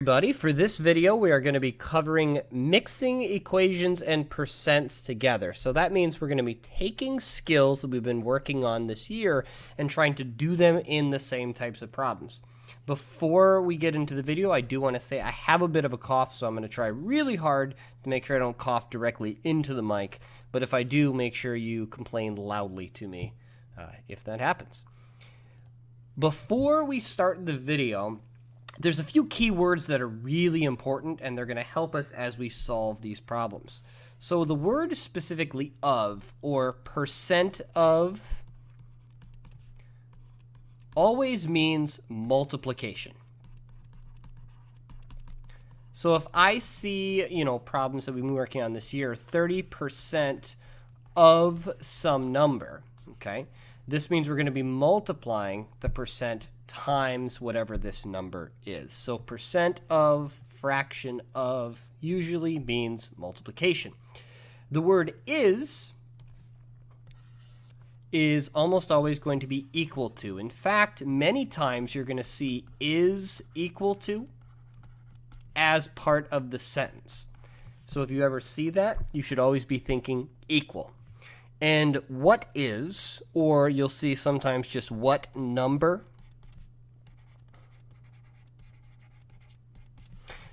everybody. For this video, we are going to be covering mixing equations and percents together. So that means we're going to be taking skills that we've been working on this year and trying to do them in the same types of problems. Before we get into the video, I do want to say I have a bit of a cough, so I'm going to try really hard to make sure I don't cough directly into the mic. But if I do, make sure you complain loudly to me if that happens. Before we start the video, there's a few keywords that are really important, and they're going to help us as we solve these problems. So the word specifically of, or percent of, always means multiplication. So if I see, problems that we've been working on this year, 30% of some number, okay? This means we're going to be multiplying the percent times whatever this number is. So percent of, fraction of, usually means multiplication. The word is almost always going to be equal to. In fact, many times you're going to see is equal to as part of the sentence. So if you ever see that, you should always be thinking equal. And what is, or you'll see sometimes just what number.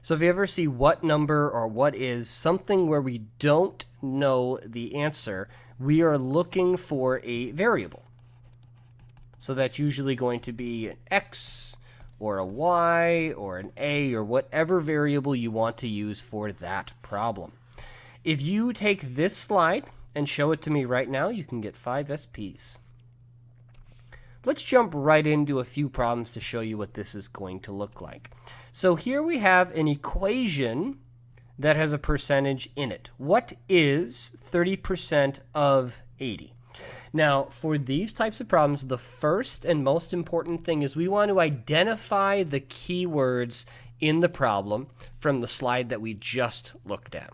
So if you ever see what number or what is, something where we don't know the answer, we are looking for a variable. So that's usually going to be an x or a y or an a or whatever variable you want to use for that problem. If you take this slide and show it to me right now, you can get 5 SPs. Let's jump right into a few problems to show you what this is going to look like. So here we have an equation that has a percentage in it. What is 30% of 80? Now, for these types of problems, the first and most important thing is we want to identify the keywords in the problem from the slide that we just looked at.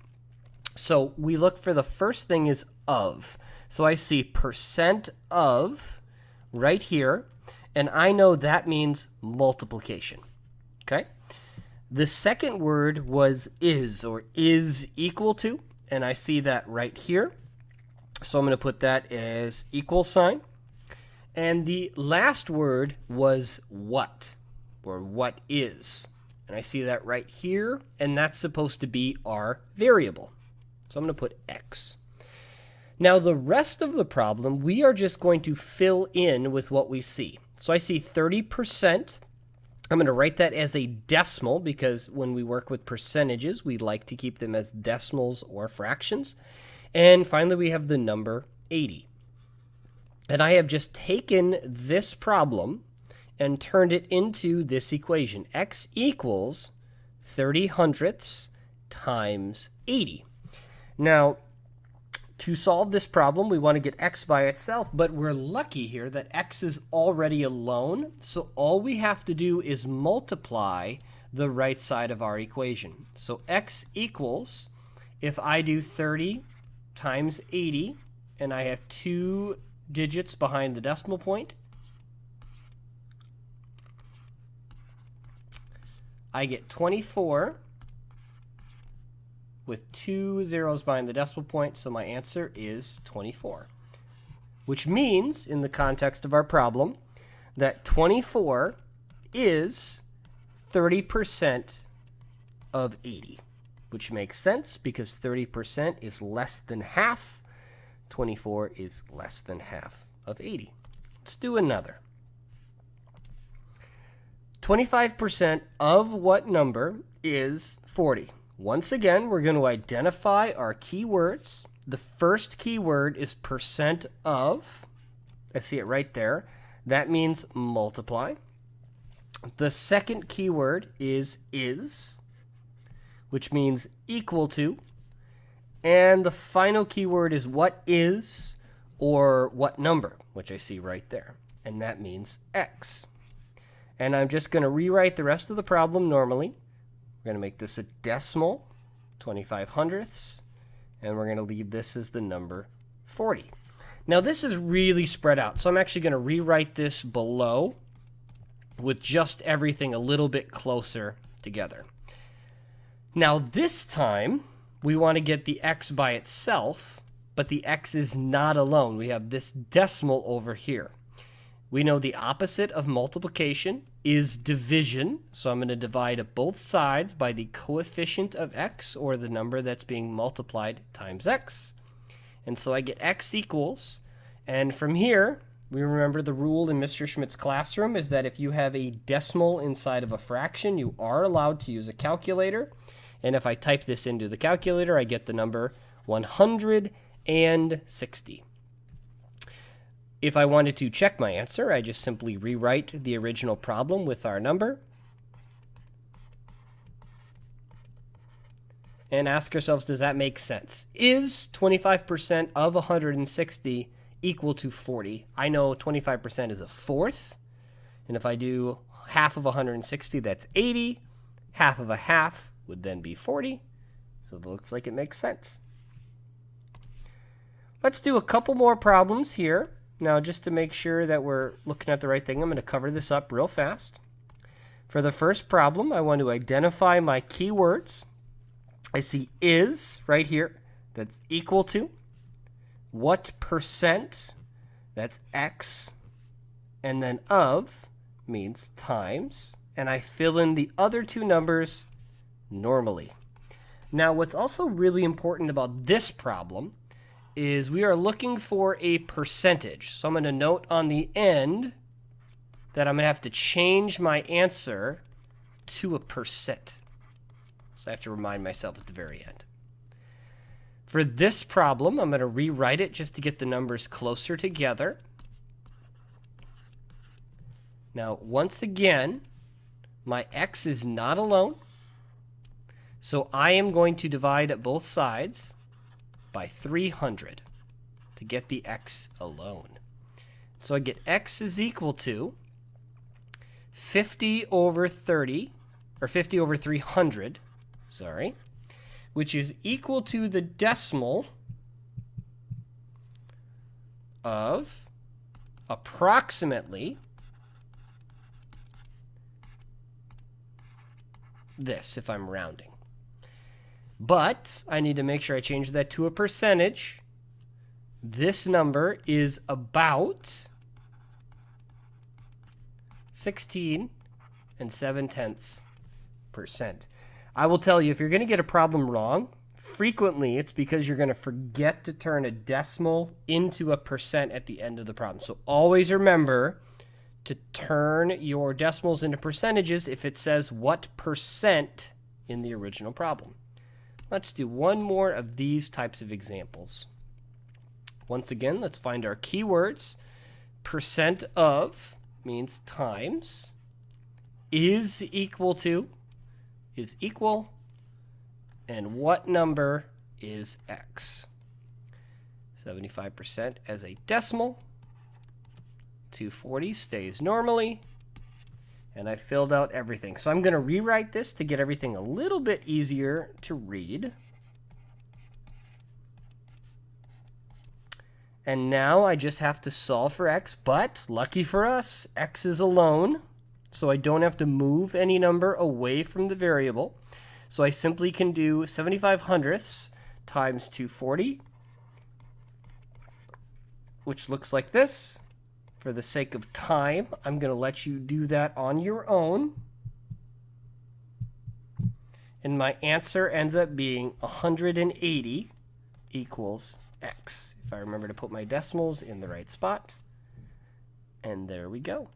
So we look for the first thing is of. So I see percent of right here, and I know that means multiplication. Okay? The second word was is, or is equal to, and I see that right here. So I'm going to put that as equal sign. And the last word was what, or what is. And I see that right here, and that's supposed to be our variable. So I'm going to put x. Now the rest of the problem, we are just going to fill in with what we see. So I see 30%. I'm going to write that as a decimal because when we work with percentages, we like to keep them as decimals or fractions. And finally, we have the number 80. And I have just taken this problem and turned it into this equation. X equals 30 hundredths times 80. Now, to solve this problem, we want to get x by itself, but we're lucky here that x is already alone, so all we have to do is multiply the right side of our equation. So x equals, if I do 30 times 80, and I have 2 digits behind the decimal point, I get 24 with 2 zeros behind the decimal point, so my answer is 24. Which means, in the context of our problem, that 24 is 30% of 80. Which makes sense because 30% is less than half. 24 is less than half of 80. Let's do another. 25% of what number is 40? Once again, we're going to identify our keywords. The first keyword is percent of. I see it right there. That means multiply. The second keyword is, which means equal to. And the final keyword is what is, or what number, which I see right there. And that means x. And I'm just going to rewrite the rest of the problem normally. We're going to make this a decimal, 25 hundredths, and we're going to leave this as the number 40. Now this is really spread out, so I'm actually going to rewrite this below with just everything a little bit closer together. Now this time, we want to get the x by itself, but the x is not alone. We have this decimal over here. We know the opposite of multiplication is division, so I'm going to divide both sides by the coefficient of x, or the number that's being multiplied, times x. And so I get x equals, and from here, we remember the rule in Mr. Schmidt's classroom is that if you have a decimal inside of a fraction, you are allowed to use a calculator. And if I type this into the calculator, I get the number 160. If I wanted to check my answer, I just simply rewrite the original problem with our number and ask ourselves, does that make sense? Is 25% of 160 equal to 40? I know 25% is a fourth, and if I do half of 160, that's 80. Half of a half would then be 40, so it looks like it makes sense. Let's do a couple more problems here. Now, just to make sure that we're looking at the right thing, I'm going to cover this up real fast. For the first problem, I want to identify my keywords. I see is right here. That's equal to. What percent? That's x. And then of means times. And I fill in the other two numbers normally. Now, what's also really important about this problem is we are looking for a percentage. So I'm going to note on the end that I'm going to have to change my answer to a percent. So I have to remind myself at the very end. For this problem, I'm going to rewrite it just to get the numbers closer together. Now, once again, my x is not alone. So I am going to divide both sides by 300 to get the x alone. So I get x is equal to 50 over 30, or 50 over 300, sorry, which is equal to the decimal of approximately this, if I'm rounding. But I need to make sure I change that to a percentage. This number is about 16 7/7%. I will tell you, if you're going to get a problem wrong, frequently it's because you're going to forget to turn a decimal into a percent at the end of the problem. So always remember to turn your decimals into percentages if it says what percent in the original problem. Let's do one more of these types of examples. Once again, let's find our keywords. Percent of means times. Is equal to is equal. And what number is x? 75% as a decimal. 240 stays normally. And I filled out everything. So I'm going to rewrite this to get everything a little bit easier to read. And now I just have to solve for x, but lucky for us, x is alone. So I don't have to move any number away from the variable. So I simply can do 75 hundredths times 240, which looks like this. For the sake of time, I'm going to let you do that on your own. And my answer ends up being 180 equals x. If I remember to put my decimals in the right spot. And there we go.